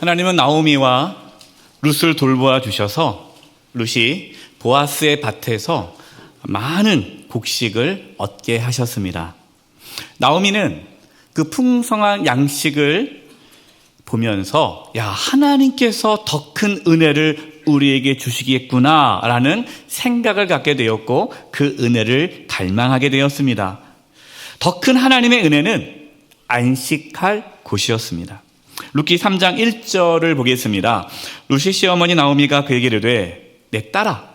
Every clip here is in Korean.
하나님은 나오미와 룻을 돌보아 주셔서 룻이 보아스의 밭에서 많은 곡식을 얻게 하셨습니다. 나오미는 그 풍성한 양식을 보면서 하나님께서 더 큰 은혜를 우리에게 주시겠구나라는 생각을 갖게 되었고 그 은혜를 갈망하게 되었습니다. 더 큰 하나님의 은혜는 안식할 곳이었습니다. 룻기 3장 1절을 보겠습니다. 룻의 시어머니 나오미가 그에게 이르되 내 딸아,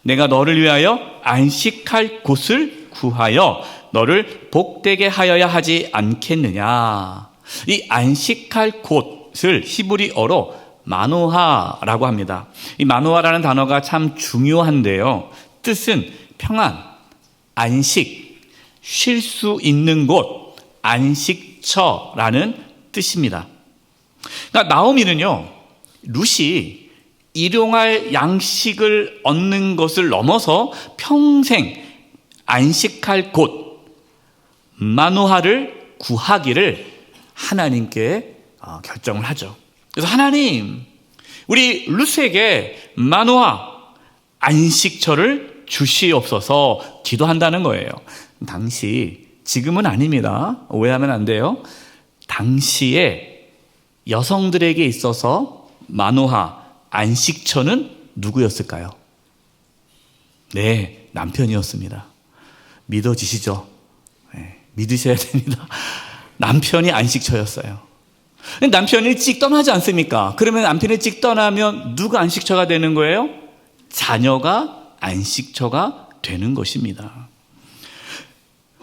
내가 너를 위하여 안식할 곳을 구하여 너를 복되게 하여야 하지 않겠느냐. 이 안식할 곳을 히브리어로 마노하라고 합니다. 이 마노하라는 단어가 참 중요한데요. 뜻은 평안, 안식, 쉴 수 있는 곳, 안식처라는 뜻입니다. 그러니까 나오미는요, 룻이 일용할 양식을 얻는 것을 넘어서 평생 안식할 곳, 마노하를 구하기를 하나님께 결정을 하죠. 그래서 하나님, 우리 룻에게 마노하, 안식처를 주시옵소서 기도한다는 거예요. 당시, 지금은 아닙니다. 오해하면 안 돼요. 당시에 여성들에게 있어서 마노하, 안식처는 누구였을까요? 네, 남편이었습니다. 믿어지시죠? 네, 믿으셔야 됩니다. 남편이 안식처였어요. 남편이 일찍 떠나지 않습니까? 그러면 남편이 일찍 떠나면 누가 안식처가 되는 거예요? 자녀가 안식처가 되는 것입니다.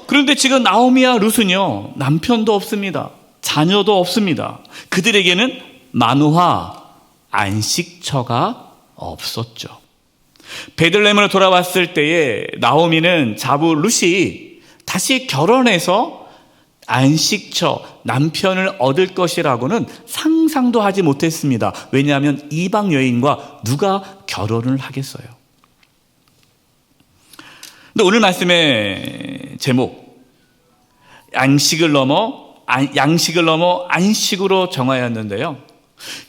그런데 지금 나오미와 룻은요, 남편도 없습니다. 자녀도 없습니다. 그들에게는 마노하, 안식처가 없었죠. 베들레헴으로 돌아왔을 때에 나오미는 자부 룻이 다시 결혼해서 안식처, 남편을 얻을 것이라고는 상상도 하지 못했습니다. 왜냐하면 이방 여인과 누가 결혼을 하겠어요. 근데 오늘 말씀의 제목, 양식을 넘어 안식으로 정하였는데요.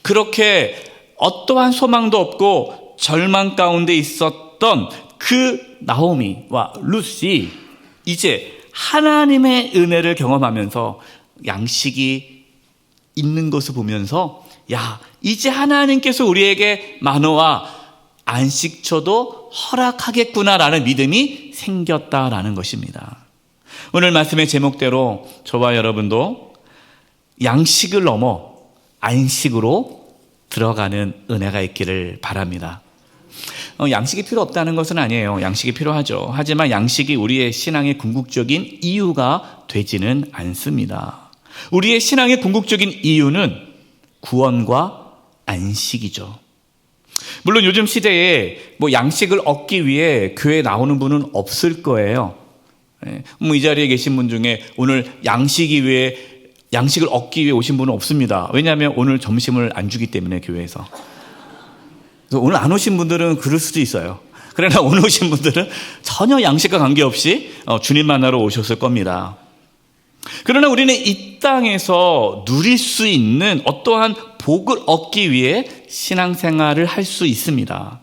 그렇게 어떠한 소망도 없고 절망 가운데 있었던 그 나오미와 룻이 이제 하나님의 은혜를 경험하면서 양식이 있는 것을 보면서 이제 하나님께서 우리에게 마노와 안식처도 허락하겠구나라는 믿음이 생겼다라는 것입니다. 오늘 말씀의 제목대로 저와 여러분도 양식을 넘어 안식으로 들어가는 은혜가 있기를 바랍니다. 양식이 필요 없다는 것은 아니에요. 양식이 필요하죠. 하지만 양식이 우리의 신앙의 궁극적인 이유가 되지는 않습니다. 우리의 신앙의 궁극적인 이유는 구원과 안식이죠. 물론 요즘 시대에 양식을 얻기 위해 교회에 나오는 분은 없을 거예요. 이 자리에 계신 분 중에 오늘 양식을 얻기 위해 오신 분은 없습니다. 왜냐하면 오늘 점심을 안 주기 때문에 교회에서. 그래서 오늘 안 오신 분들은 그럴 수도 있어요. 그러나 오늘 오신 분들은 전혀 양식과 관계없이 주님 만나러 오셨을 겁니다. 그러나 우리는 이 땅에서 누릴 수 있는 어떠한 복을 얻기 위해 신앙생활을 할 수 있습니다.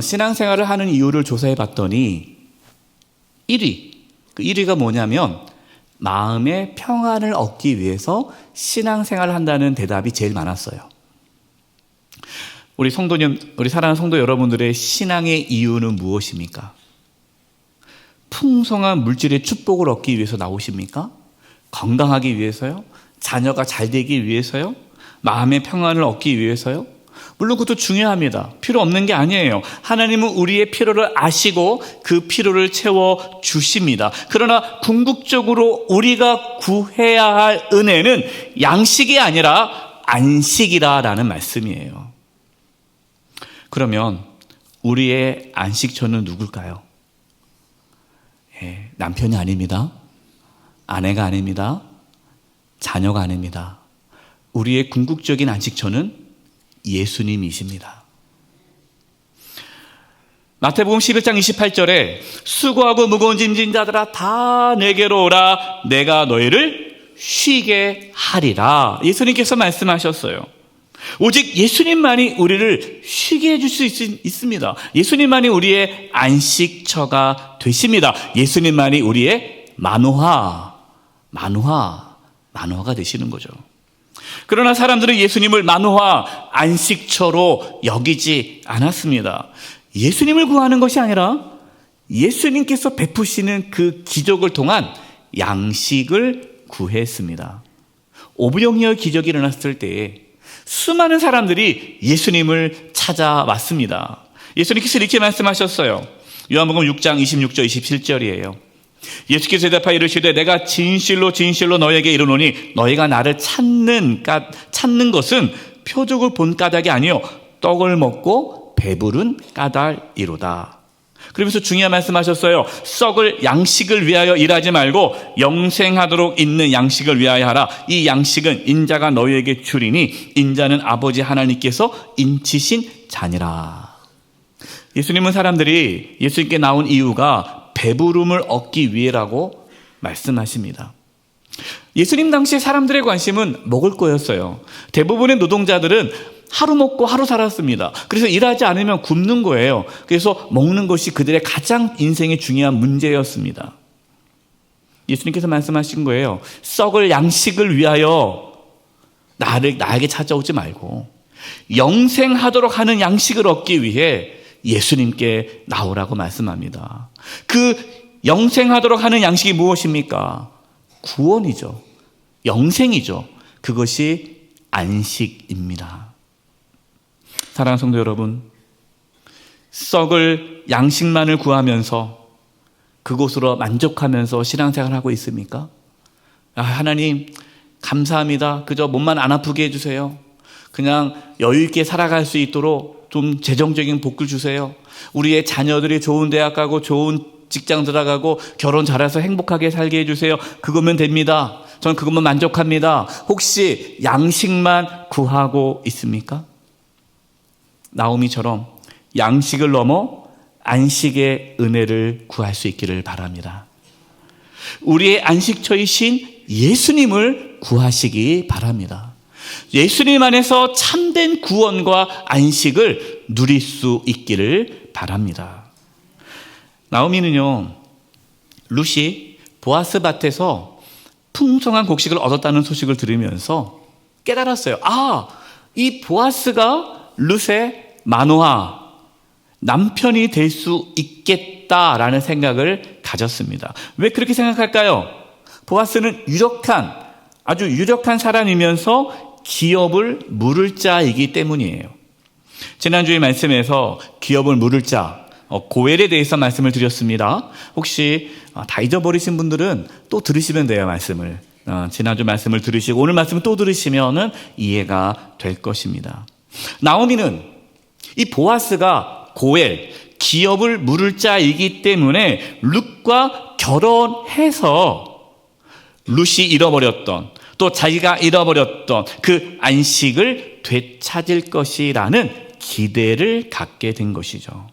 신앙생활을 하는 이유를 조사해 봤더니 1위, 그 1위가 뭐냐면 마음의 평안을 얻기 위해서 신앙생활을 한다는 대답이 제일 많았어요. 우리 사랑하는 성도 여러분들의 신앙의 이유는 무엇입니까? 풍성한 물질의 축복을 얻기 위해서 나오십니까? 건강하기 위해서요? 자녀가 잘 되기 위해서요? 마음의 평안을 얻기 위해서요? 물론 그것도 중요합니다. 필요 없는 게 아니에요. 하나님은 우리의 필요를 아시고 그 필요를 채워 주십니다. 그러나 궁극적으로 우리가 구해야 할 은혜는 양식이 아니라 안식이라는 말씀이에요. 그러면 우리의 안식처는 누굴까요? 남편이 아닙니다. 아내가 아닙니다. 자녀가 아닙니다. 우리의 궁극적인 안식처는 예수님이십니다. 마태복음 11장 28절에 수고하고 무거운 짐진 자들아 다 내게로 오라 내가 너희를 쉬게 하리라. 예수님께서 말씀하셨어요. 오직 예수님만이 우리를 쉬게 해줄 수 있습니다. 예수님만이 우리의 안식처가 되십니다. 예수님만이 우리의 만호가 되시는 거죠. 그러나 사람들은 예수님을 만호와 안식처로 여기지 않았습니다. 예수님을 구하는 것이 아니라 예수님께서 베푸시는 그 기적을 통한 양식을 구했습니다. 오병이어 기적이 일어났을 때에 수많은 사람들이 예수님을 찾아왔습니다. 예수님께서 이렇게 말씀하셨어요. 요한복음 6장 26절 27절이에요. 예수께서 대답하여 이르시되 내가 진실로 진실로 너에게 이르노니 너희가 나를 찾는 것은 표적을 본 까닭이 아니요 떡을 먹고 배부른 까닭이로다. 그러면서 중요한 말씀하셨어요. 썩을 양식을 위하여 일하지 말고 영생하도록 있는 양식을 위하여 하라. 이 양식은 인자가 너희에게 주리니 인자는 아버지 하나님께서 인치신 자니라. 예수님은 사람들이 예수님께 나온 이유가 배부름을 얻기 위해라고 말씀하십니다. 예수님 당시 사람들의 관심은 먹을 거였어요. 대부분의 노동자들은 하루 먹고 하루 살았습니다. 그래서 일하지 않으면 굶는 거예요. 그래서 먹는 것이 그들의 가장 인생의 중요한 문제였습니다. 예수님께서 말씀하신 거예요. 썩을 양식을 위하여 나에게 찾아오지 말고 영생하도록 하는 양식을 얻기 위해 예수님께 나오라고 말씀합니다. 그 영생하도록 하는 양식이 무엇입니까? 구원이죠. 영생이죠. 그것이 안식입니다. 사랑하는 성도 여러분, 썩을 양식만을 구하면서 그곳으로 만족하면서 신앙생활을 하고 있습니까? 하나님 감사합니다. 그저 몸만 안 아프게 해주세요. 그냥 여유 있게 살아갈 수 있도록 좀 재정적인 복을 주세요. 우리의 자녀들이 좋은 대학 가고 좋은 직장 들어가고 결혼 잘해서 행복하게 살게 해주세요. 그거면 됩니다. 저는 그것만 만족합니다. 혹시 양식만 구하고 있습니까? 나오미처럼 양식을 넘어 안식의 은혜를 구할 수 있기를 바랍니다. 우리의 안식처이신 예수님을 구하시기 바랍니다. 예수님 안에서 참된 구원과 안식을 누릴 수 있기를 바랍니다. 나오미는요, 룻이 보아스 밭에서 풍성한 곡식을 얻었다는 소식을 들으면서 깨달았어요. 이 보아스가 룻의 마노아, 남편이 될 수 있겠다라는 생각을 가졌습니다. 왜 그렇게 생각할까요? 보아스는 아주 유력한 사람이면서 기업을 물을 자이기 때문이에요. 지난주에 말씀에서 기업을 물을 자, 고엘에 대해서 말씀을 드렸습니다. 혹시 다 잊어버리신 분들은 또 들으시면 돼요, 말씀을. 지난주 말씀을 들으시고 오늘 말씀을 또 들으시면 이해가 될 것입니다. 나오미는 이 보아스가 고엘, 기업을 물을 자이기 때문에 룻과 결혼해서 룻이 잃어버렸던, 또 자기가 잃어버렸던 그 안식을 되찾을 것이라는 기대를 갖게 된 것이죠.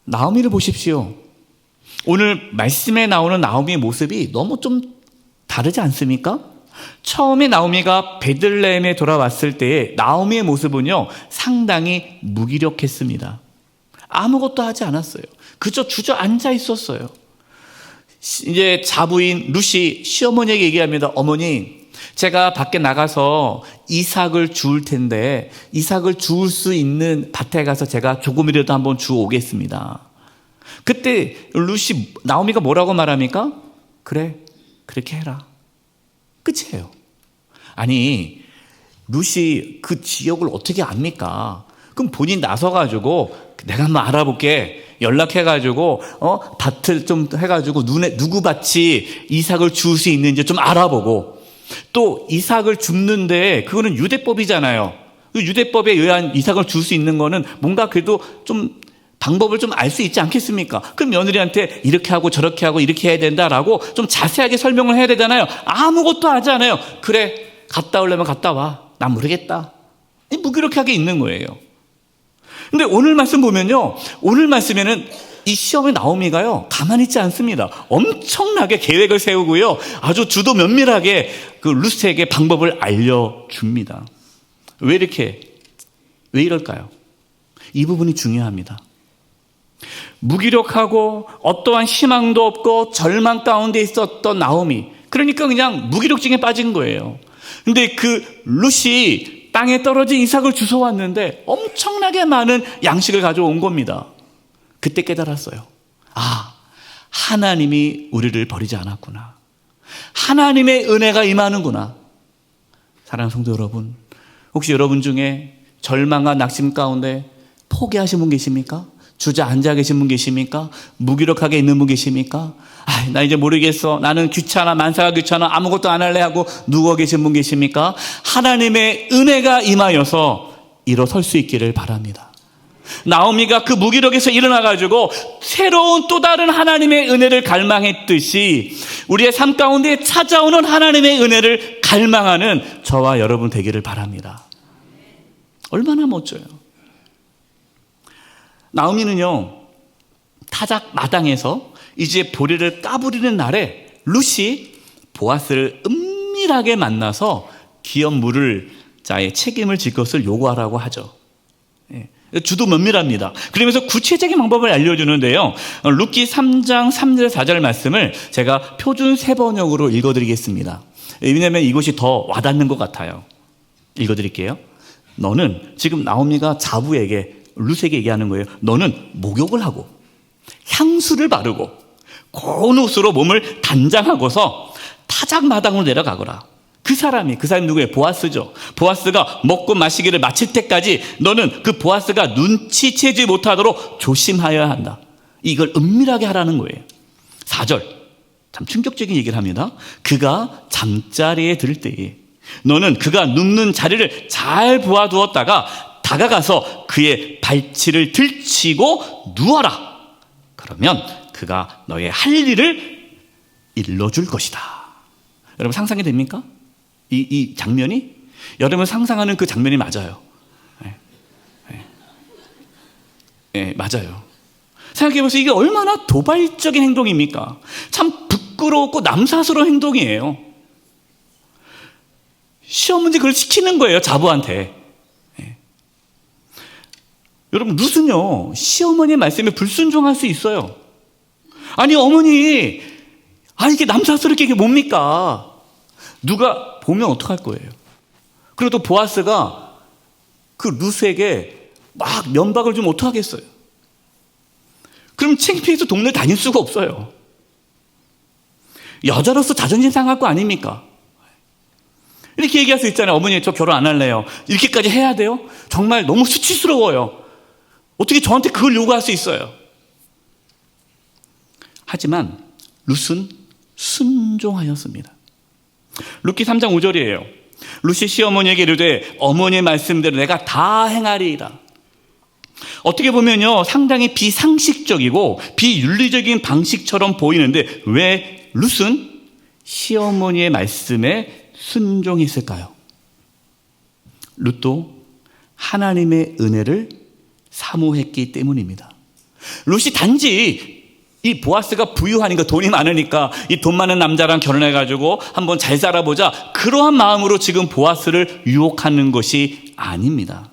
나오미를 보십시오. 오늘 말씀에 나오는 나오미의 모습이 너무 좀 다르지 않습니까? 처음에 나오미가 베들레헴에 돌아왔을 때의 나오미의 모습은요, 상당히 무기력했습니다. 아무것도 하지 않았어요. 그저 주저앉아 있었어요. 이제 자부인 룻이 시어머니에게 얘기합니다. 어머니, 제가 밖에 나가서 이삭을 주울 텐데 이삭을 주울 수 있는 밭에 가서 제가 조금이라도 한번 주워 오겠습니다. 그때 나오미가 뭐라고 말합니까? 그래, 그렇게 해라. 끝이에요. 아니, 룻이 그 지역을 어떻게 압니까? 그럼 본인 나서가지고 내가 한번 알아볼게. 연락해가지고 밭을 좀 해가지고 누구 밭이 이삭을 주울 수 있는지 좀 알아보고, 또 이삭을 줍는데 그거는 유대법이잖아요. 그 유대법에 의한 이삭을 줄 수 있는 거는 뭔가 그래도 좀 방법을 좀 알 수 있지 않겠습니까? 그럼 며느리한테 이렇게 하고 저렇게 하고 이렇게 해야 된다라고 좀 자세하게 설명을 해야 되잖아요. 아무것도 하지 않아요. 그래, 갔다 오려면 갔다 와. 난 모르겠다. 무기력하게 있는 거예요. 근데 오늘 말씀 보면요, 오늘 말씀에는 이 시험의 나오미가요, 가만히 있지 않습니다. 엄청나게 계획을 세우고요, 아주 주도 면밀하게 그 룻에게 방법을 알려줍니다. 왜 이럴까요? 이 부분이 중요합니다. 무기력하고 어떠한 희망도 없고 절망 가운데 있었던 나오미, 그러니까 그냥 무기력증에 빠진 거예요. 근데 그 룻이 땅에 떨어진 이삭을 주워왔는데 엄청나게 많은 양식을 가져온 겁니다. 그때 깨달았어요. 아, 하나님이 우리를 버리지 않았구나. 하나님의 은혜가 임하는구나. 사랑하는 성도 여러분, 혹시 여러분 중에 절망과 낙심 가운데 포기하신 분 계십니까? 주저앉아 계신 분 계십니까? 무기력하게 있는 분 계십니까? 아, 나 이제 모르겠어. 나는 귀찮아. 만사가 귀찮아. 아무것도 안 할래 하고 누워 계신 분 계십니까? 하나님의 은혜가 임하여서 일어설 수 있기를 바랍니다. 나오미가 그 무기력에서 일어나가지고 새로운 또 다른 하나님의 은혜를 갈망했듯이 우리의 삶 가운데 찾아오는 하나님의 은혜를 갈망하는 저와 여러분 되기를 바랍니다. 얼마나 멋져요. 나오미는요, 타작 마당에서 이제 보리를 까부리는 날에 룻이 보아스를 은밀하게 만나서 기업 물을 자의 책임을 질 것을 요구하라고 하죠. 주도 면밀합니다. 그러면서 구체적인 방법을 알려주는데요. 룻기 3장 3절 4절 말씀을 제가 표준 세번역으로 읽어드리겠습니다. 왜냐하면 이것이 더 와닿는 것 같아요. 읽어드릴게요. 너는, 지금 나오미가 자부에게, 룻에게 얘기하는 거예요. 너는 목욕을 하고 향수를 바르고 고운 옷으로 몸을 단장하고서 타작마당으로 내려가거라. 그 사람이 누구예요? 보아스죠. 보아스가 먹고 마시기를 마칠 때까지 너는 그 보아스가 눈치채지 못하도록 조심하여야 한다. 이걸 은밀하게 하라는 거예요. 4절, 참 충격적인 얘기를 합니다. 그가 잠자리에 들 때에 너는 그가 눕는 자리를 잘 보아두었다가 다가가서 그의 발치를 들치고 누워라. 그러면 그가 너의 할 일을 일러줄 것이다. 여러분 상상이 됩니까? 이 장면이? 여러분 상상하는 그 장면이 맞아요. 맞아요. 생각해보세요. 이게 얼마나 도발적인 행동입니까? 참 부끄럽고 남사스러운 행동이에요. 시어머니 그걸 시키는 거예요, 자부한테. 여러분, 룻은요, 시어머니의 말씀에 불순종할 수 있어요. 아니, 어머니, 이게 남사스럽게 이게 뭡니까? 누가 보면 어떡할 거예요? 그리고 또 보아스가 그 룻에게 막 면박을 주면 어떡하겠어요? 그럼 창피해서 동네 다닐 수가 없어요. 여자로서 자존심 상할 거 아닙니까? 이렇게 얘기할 수 있잖아요. 어머니, 저 결혼 안 할래요. 이렇게까지 해야 돼요? 정말 너무 수치스러워요. 어떻게 저한테 그걸 요구할 수 있어요? 하지만 룻은 순종하였습니다. 룻기 3장 5절이에요. 룻이 시어머니에게 이르되 어머니의 말씀대로 내가 다 행하리이다. 어떻게 보면요, 상당히 비상식적이고 비윤리적인 방식처럼 보이는데 왜 룻은 시어머니의 말씀에 순종했을까요? 룻도 하나님의 은혜를 사모했기 때문입니다. 룻이 단지 이 보아스가 부유하니까, 돈이 많으니까 이 돈 많은 남자랑 결혼해가지고 한번 잘 살아보자, 그러한 마음으로 지금 보아스를 유혹하는 것이 아닙니다.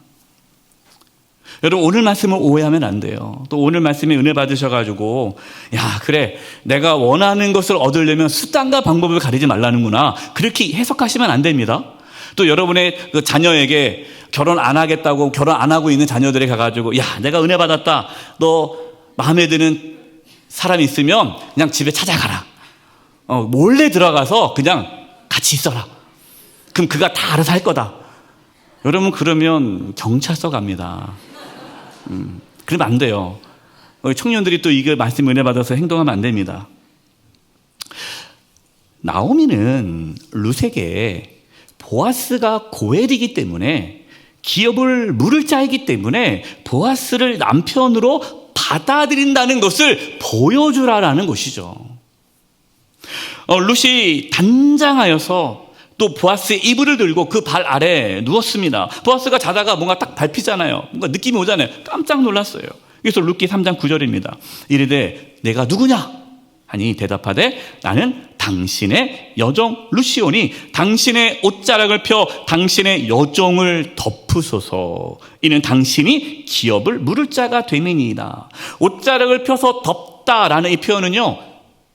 여러분, 오늘 말씀을 오해하면 안 돼요. 또 오늘 말씀에 은혜 받으셔가지고 야, 그래, 내가 원하는 것을 얻으려면 수단과 방법을 가리지 말라는구나, 그렇게 해석하시면 안 됩니다. 또 여러분의 그 자녀에게 결혼 안 하겠다고, 결혼 안 하고 있는 자녀들이 가가지고 야, 내가 은혜 받았다, 너 마음에 드는 사람이 있으면 그냥 집에 찾아가라. 몰래 들어가서 그냥 같이 있어라. 그럼 그가 다 알아서 할 거다. 여러분, 그러면 경찰서 갑니다. 그러면 안 돼요. 청년들이 또 이거 말씀 은혜 받아서 행동하면 안 됩니다. 나오미는 룻에게 보아스가 고엘이기 때문에, 기업을 물을 자이기 때문에 보아스를 남편으로 받아들인다는 것을 보여주라라는 것이죠. 룻이 단장하여서 또 보아스의 이불을 들고 그 발 아래 누웠습니다. 보아스가 자다가 뭔가 딱 밟히잖아요. 뭔가 느낌이 오잖아요. 깜짝 놀랐어요. 그래서 룻기 3장 9절입니다. 이르되 내가 누구냐 하니 대답하되 나는 당신의 여종 루시오니 당신의 옷자락을 펴 당신의 여종을 덮으소서. 이는 당신이 기업을 물을 자가 됨이니이다. 옷자락을 펴서 덮다라는 이 표현은요,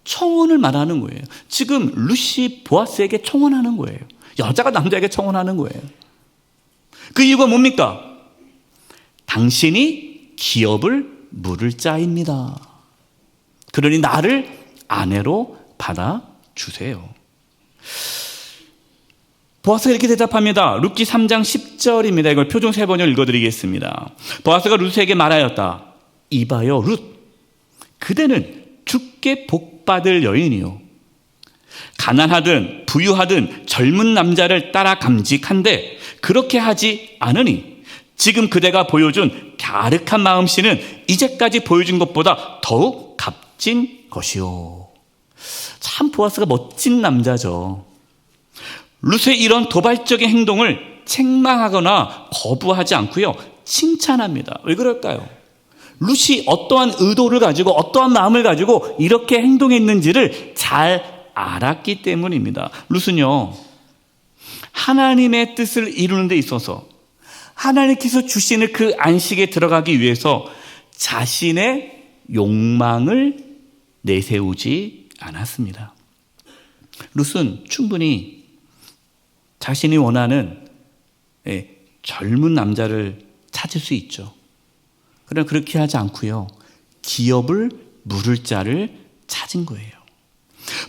청혼을 말하는 거예요. 지금 루시 보아스에게 청혼하는 거예요. 여자가 남자에게 청혼하는 거예요. 그 이유가 뭡니까? 당신이 기업을 물을 자입니다. 그러니 나를 아내로 받아주세요. 보아스가 이렇게 대답합니다. 룻기 3장 10절입니다. 이걸 표준 3번을 읽어드리겠습니다. 보아스가 룻에게 말하였다. 이봐요 룻, 그대는 주께 복받을 여인이요, 가난하든 부유하든 젊은 남자를 따라 감직한데 그렇게 하지 않으니 지금 그대가 보여준 갸륵한 마음씨는 이제까지 보여준 것보다 더욱 값진 것이요. 참 보아스가 멋진 남자죠. 룻의 이런 도발적인 행동을 책망하거나 거부하지 않고요, 칭찬합니다. 왜 그럴까요? 룻이 어떠한 의도를 가지고 어떠한 마음을 가지고 이렇게 행동했는지를 잘 알았기 때문입니다. 룻은요, 하나님의 뜻을 이루는 데 있어서 하나님께서 주시는 그 안식에 들어가기 위해서 자신의 욕망을 내세우지 않았습니다. 룻은 충분히 자신이 원하는 젊은 남자를 찾을 수 있죠. 그러나 그렇게 하지 않고요, 기업을 물을 자를 찾은 거예요.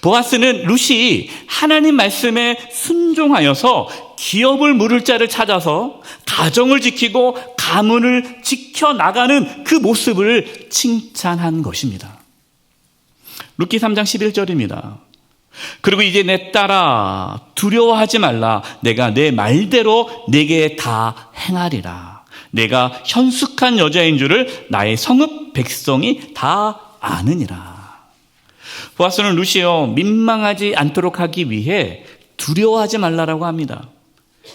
보아스는 룻이 하나님 말씀에 순종하여서 기업을 물을 자를 찾아서 가정을 지키고 가문을 지켜나가는 그 모습을 칭찬한 것입니다. 룻기 3장 11절입니다. 그리고 이제 내 딸아, 두려워하지 말라. 내가 내 말대로 내게 다 행하리라. 내가 현숙한 여자인 줄을 나의 성읍 백성이 다 아느니라. 보아스는 룻이요, 민망하지 않도록 하기 위해 두려워하지 말라라고 합니다.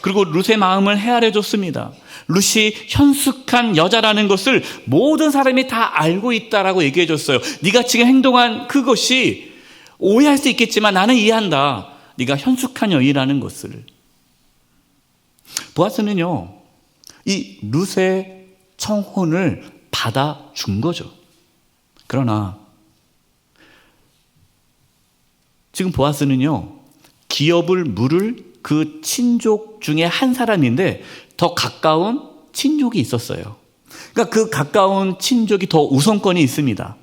그리고 룻의 마음을 헤아려 줬습니다. 룻이 현숙한 여자라는 것을 모든 사람이 다 알고 있다라고 얘기해 줬어요. 네가 지금 행동한 그것이 오해할 수 있겠지만 나는 이해한다. 네가 현숙한 여인이라는 것을. 보아스는요, 이 룻의 청혼을 받아준 거죠. 그러나 지금 보아스는요, 기업을 물을 그 친족 중에 한 사람인데 더 가까운 친족이 있었어요. 그러니까 그 가까운 친족이 더 우선권이 있습니다.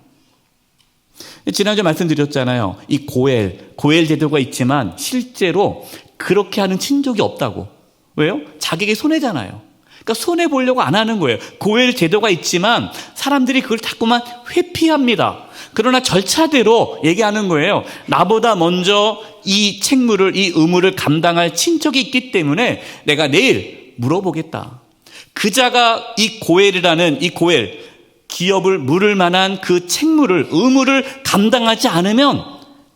지난주에 말씀드렸잖아요. 이 고엘 제도가 있지만 실제로 그렇게 하는 친족이 없다고. 왜요? 자기에게 손해잖아요. 그러니까 손해 보려고 안 하는 거예요. 고엘 제도가 있지만 사람들이 그걸 자꾸만 회피합니다. 그러나 절차대로 얘기하는 거예요. 나보다 먼저 이 책무를, 이 의무를 감당할 친척이 있기 때문에 내가 내일 물어보겠다. 그자가 이 고엘이라는 이 고엘, 기업을 물을 만한 그 책무를, 의무를 감당하지 않으면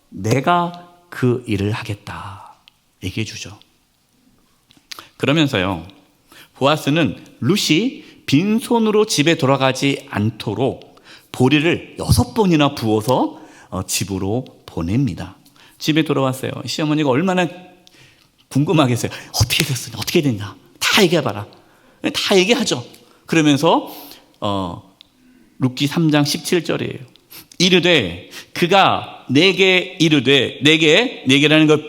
내가 그 일을 하겠다. 얘기해 주죠. 그러면서요, 보아스는 룻이 빈손으로 집에 돌아가지 않도록 보리를 6번이나 부어서 집으로 보냅니다. 집에 돌아왔어요. 시어머니가 얼마나 궁금하겠어요. 어떻게 됐으냐, 어떻게 됐냐, 다 얘기해봐라. 다 얘기하죠. 그러면서 룻기 3장 17절이에요. 이르되 그가 내게 이르되, 내게라는 것,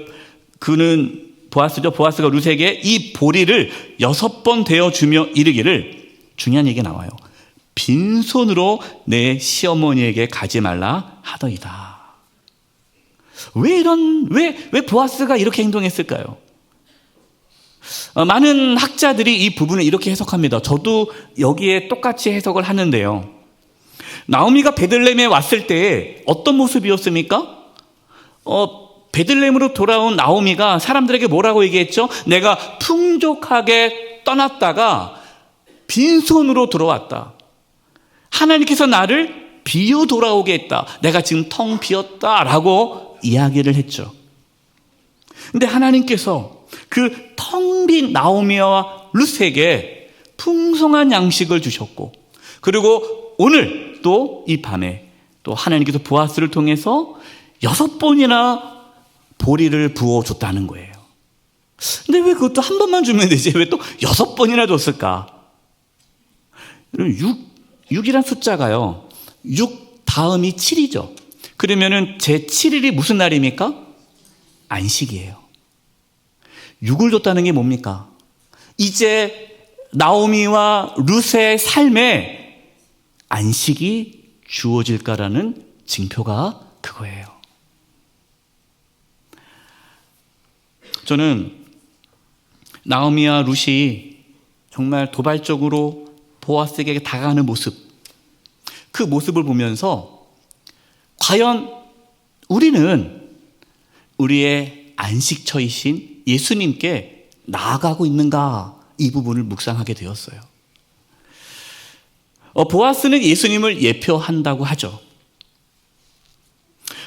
그는 보아스죠. 보아스가 룻에게 이 보리를 6번 대어주며 이르기를, 중요한 얘기가 나와요. 빈손으로 내 시어머니에게 가지 말라 하더이다. 왜 보아스가 이렇게 행동했을까요? 많은 학자들이 이 부분을 이렇게 해석합니다. 저도 여기에 똑같이 해석을 하는데요. 나오미가 베들레헴에 왔을 때 어떤 모습이었습니까? 베들레헴으로 돌아온 나오미가 사람들에게 뭐라고 얘기했죠? 내가 풍족하게 떠났다가 빈손으로 돌아왔다. 하나님께서 나를 비유 돌아오게 했다. 내가 지금 텅 비었다라고 이야기를 했죠. 근데 하나님께서 그 텅 빈 나오미와 룻에게 풍성한 양식을 주셨고, 그리고 오늘 또 이 밤에 또 하나님께서 보아스를 통해서 6번이나 보리를 부어줬다는 거예요. 근데 왜 그것도 한 번만 주면 되지? 왜 또 6번이나 줬을까? 6이란 숫자가요. 6 다음이 7이죠. 그러면은 제 7일이 무슨 날입니까? 안식이에요. 6을 줬다는 게 뭡니까? 이제 나오미와 룻의 삶에 안식이 주어질까라는 징표가 그거예요. 저는 나오미와 룻이 정말 도발적으로 보아스에게 다가가는 모습, 그 모습을 보면서 과연 우리는 우리의 안식처이신 예수님께 나아가고 있는가, 이 부분을 묵상하게 되었어요. 보아스는 예수님을 예표한다고 하죠.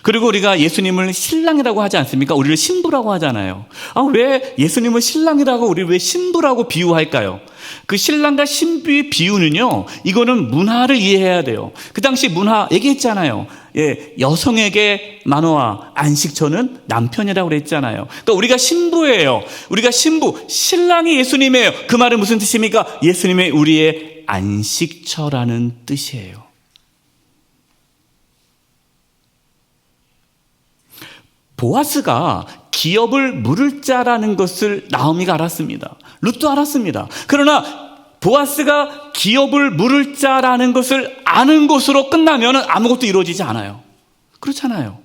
그리고 우리가 예수님을 신랑이라고 하지 않습니까? 우리를 신부라고 하잖아요. 왜 예수님을 신랑이라고, 우리를 왜 신부라고 비유할까요? 그 신랑과 신부의 비유는요, 이거는 문화를 이해해야 돼요. 그 당시 문화 얘기했잖아요. 여성에게 마노아, 안식처는 남편이라고 그랬잖아요. 그러니까 우리가 신부예요. 우리가 신부, 신랑이 예수님이에요. 그 말은 무슨 뜻입니까? 예수님의 우리의 안식처라는 뜻이에요. 보아스가 기업을 물을 자라는 것을 나오미가 알았습니다. 룻도 알았습니다. 그러나 보아스가 기업을 물을 자라는 것을 아는 것으로 끝나면 아무것도 이루어지지 않아요. 그렇잖아요.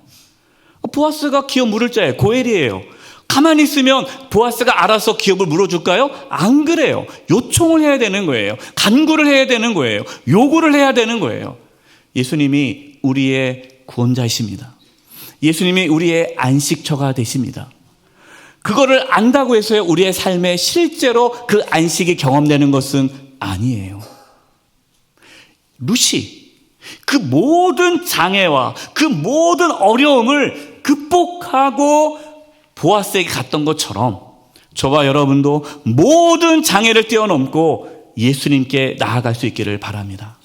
보아스가 기업 물을 자예요. 고엘이에요. 가만히 있으면 보아스가 알아서 기업을 물어줄까요? 안 그래요. 요청을 해야 되는 거예요. 간구를 해야 되는 거예요. 요구를 해야 되는 거예요. 예수님이 우리의 구원자이십니다. 예수님이 우리의 안식처가 되십니다. 그거를 안다고 해서요, 우리의 삶에 실제로 그 안식이 경험되는 것은 아니에요. 룻이 그 모든 장애와 그 모든 어려움을 극복하고 보아스에게 갔던 것처럼 저와 여러분도 모든 장애를 뛰어넘고 예수님께 나아갈 수 있기를 바랍니다.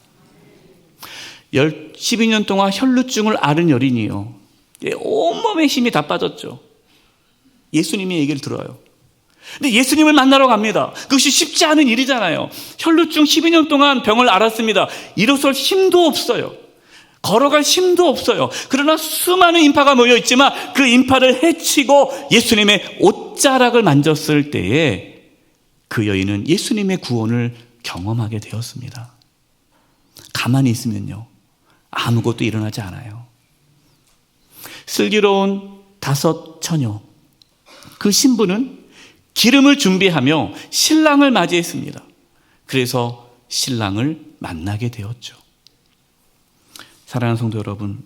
12년 동안 혈루증을 앓은 여인이요, 온몸에 힘이 다 빠졌죠. 예수님의 얘기를 들어요. 근데 예수님을 만나러 갑니다. 그것이 쉽지 않은 일이잖아요. 혈루증 12년 동안 병을 앓았습니다. 일어설 힘도 없어요. 걸어갈 힘도 없어요. 그러나 수많은 인파가 모여있지만 그 인파를 헤치고 예수님의 옷자락을 만졌을 때에 그 여인은 예수님의 구원을 경험하게 되었습니다. 가만히 있으면요, 아무것도 일어나지 않아요. 슬기로운 5 처녀, 그 신부는 기름을 준비하며 신랑을 맞이했습니다. 그래서 신랑을 만나게 되었죠. 사랑하는 성도 여러분,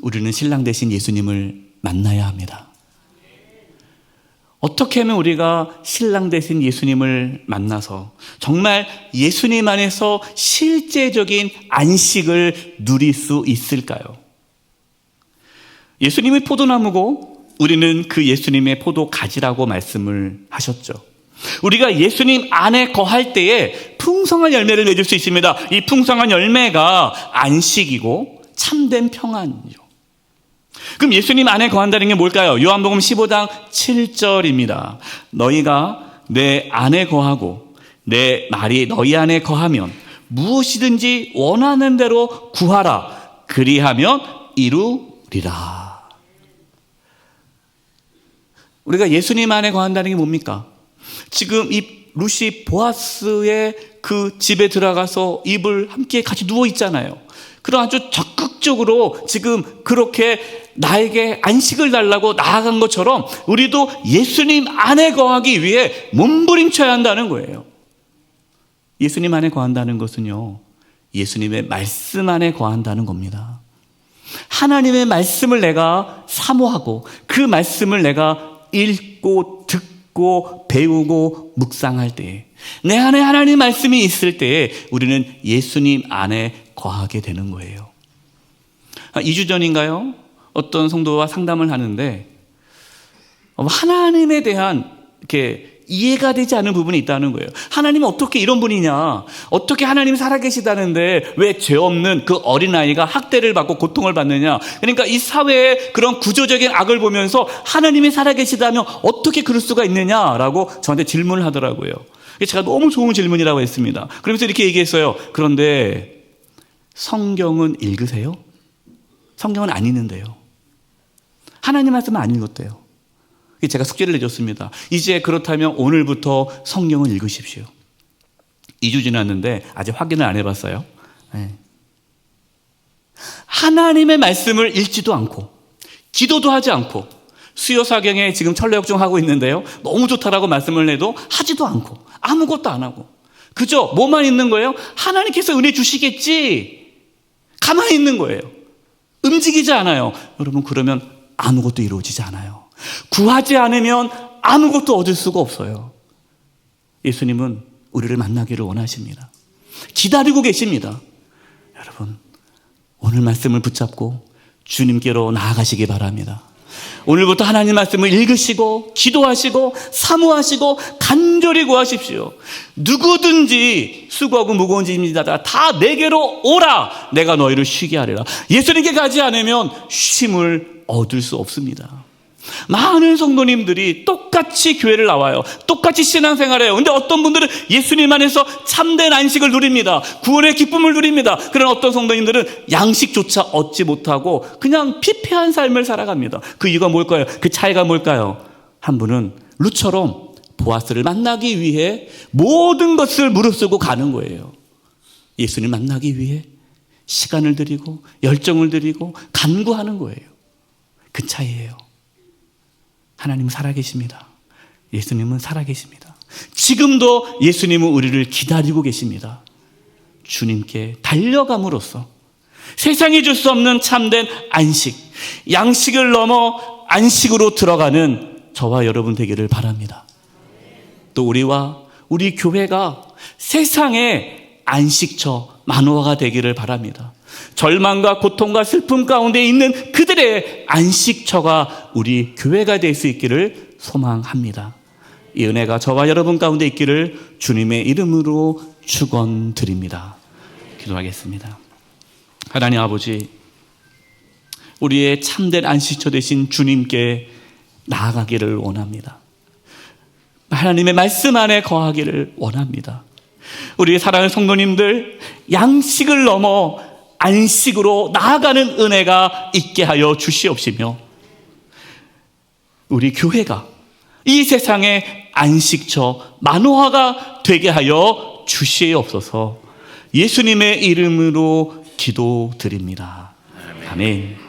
우리는 신랑 되신 예수님을 만나야 합니다. 어떻게 하면 우리가 신랑 되신 예수님을 만나서 정말 예수님 안에서 실제적인 안식을 누릴 수 있을까요? 예수님이 포도나무고 우리는 그 예수님의 포도가지라고 말씀을 하셨죠. 우리가 예수님 안에 거할 때에 풍성한 열매를 맺을 수 있습니다. 이 풍성한 열매가 안식이고 참된 평안이죠. 그럼 예수님 안에 거한다는 게 뭘까요? 요한복음 15장 7절입니다. 너희가 내 안에 거하고 내 말이 너희 안에 거하면 무엇이든지 원하는 대로 구하라. 그리하면 이루리라. 우리가 예수님 안에 거한다는 게 뭡니까? 지금 이 룻이 보아스의 그 집에 들어가서 이불 함께 같이 누워 있잖아요. 그럼 아주 적극적으로 지금 그렇게 나에게 안식을 달라고 나아간 것처럼 우리도 예수님 안에 거하기 위해 몸부림쳐야 한다는 거예요. 예수님 안에 거한다는 것은요, 예수님의 말씀 안에 거한다는 겁니다. 하나님의 말씀을 내가 사모하고 그 말씀을 내가 읽고 듣고 배우고 묵상할 때에, 내 안에 하나님 말씀이 있을 때에 우리는 예수님 안에 거하게 되는 거예요. 2주 전인가요? 어떤 성도와 상담을 하는데 하나님에 대한 이렇게 이해가 되지 않는 부분이 있다는 거예요. 하나님은 어떻게 이런 분이냐? 어떻게 하나님이 살아계시다는데 왜 죄 없는 그 어린아이가 학대를 받고 고통을 받느냐? 그러니까 이 사회의 그런 구조적인 악을 보면서 하나님이 살아계시다면 어떻게 그럴 수가 있느냐라고 저한테 질문을 하더라고요. 제가 너무 좋은 질문이라고 했습니다. 그러면서 이렇게 얘기했어요. 그런데 성경은 읽으세요? 성경은 안 읽는데요. 하나님 말씀은 안 읽었대요. 제가 숙제를 내줬습니다. 이제 그렇다면 오늘부터 성경을 읽으십시오. 2주 지났는데 아직 확인을 안 해봤어요. 네. 하나님의 말씀을 읽지도 않고 기도도 하지 않고 수요사경에 지금 철로역정 하고 있는데요. 너무 좋다라고 말씀을 해도 하지도 않고 아무것도 안 하고 그저 뭐만 있는 거예요? 하나님께서 은혜 주시겠지. 가만히 있는 거예요. 움직이지 않아요. 여러분 그러면 아무것도 이루어지지 않아요. 구하지 않으면 아무것도 얻을 수가 없어요. 예수님은 우리를 만나기를 원하십니다. 기다리고 계십니다. 여러분 오늘 말씀을 붙잡고 주님께로 나아가시기 바랍니다. 오늘부터 하나님 말씀을 읽으시고 기도하시고 사모하시고 간절히 구하십시오. 누구든지 수고하고 무거운 짐이 다 내게로 오라. 내가 너희를 쉬게 하리라. 예수님께 가지 않으면 쉼을 얻을 수 없습니다. 많은 성도님들이 똑같이 교회를 나와요. 똑같이 신앙생활을 해요. 근데 어떤 분들은 예수님 안에서 참된 안식을 누립니다. 구원의 기쁨을 누립니다. 그런 어떤 성도님들은 양식조차 얻지 못하고 그냥 피폐한 삶을 살아갑니다. 그 이유가 뭘까요? 그 차이가 뭘까요? 한 분은 룻처럼 보아스를 만나기 위해 모든 것을 무릅쓰고 가는 거예요. 예수님 만나기 위해 시간을 들이고 열정을 들이고 간구하는 거예요. 그 차이예요. 하나님은 살아계십니다. 예수님은 살아계십니다. 지금도 예수님은 우리를 기다리고 계십니다. 주님께 달려감으로써 세상이 줄 수 없는 참된 안식, 양식을 넘어 안식으로 들어가는 저와 여러분 되기를 바랍니다. 또 우리와 우리 교회가 세상의 안식처, 만호화가 되기를 바랍니다. 절망과 고통과 슬픔 가운데 있는 그들의 안식처가 우리 교회가 될 수 있기를 소망합니다. 이 은혜가 저와 여러분 가운데 있기를 주님의 이름으로 축원드립니다. 기도하겠습니다. 하나님 아버지, 우리의 참된 안식처 되신 주님께 나아가기를 원합니다. 하나님의 말씀 안에 거하기를 원합니다. 우리 사랑하는 성도님들, 양식을 넘어 안식으로 나아가는 은혜가 있게 하여 주시옵시며, 우리 교회가 이 세상의 안식처 만호화가 되게 하여 주시옵소서. 예수님의 이름으로 기도드립니다. 아멘.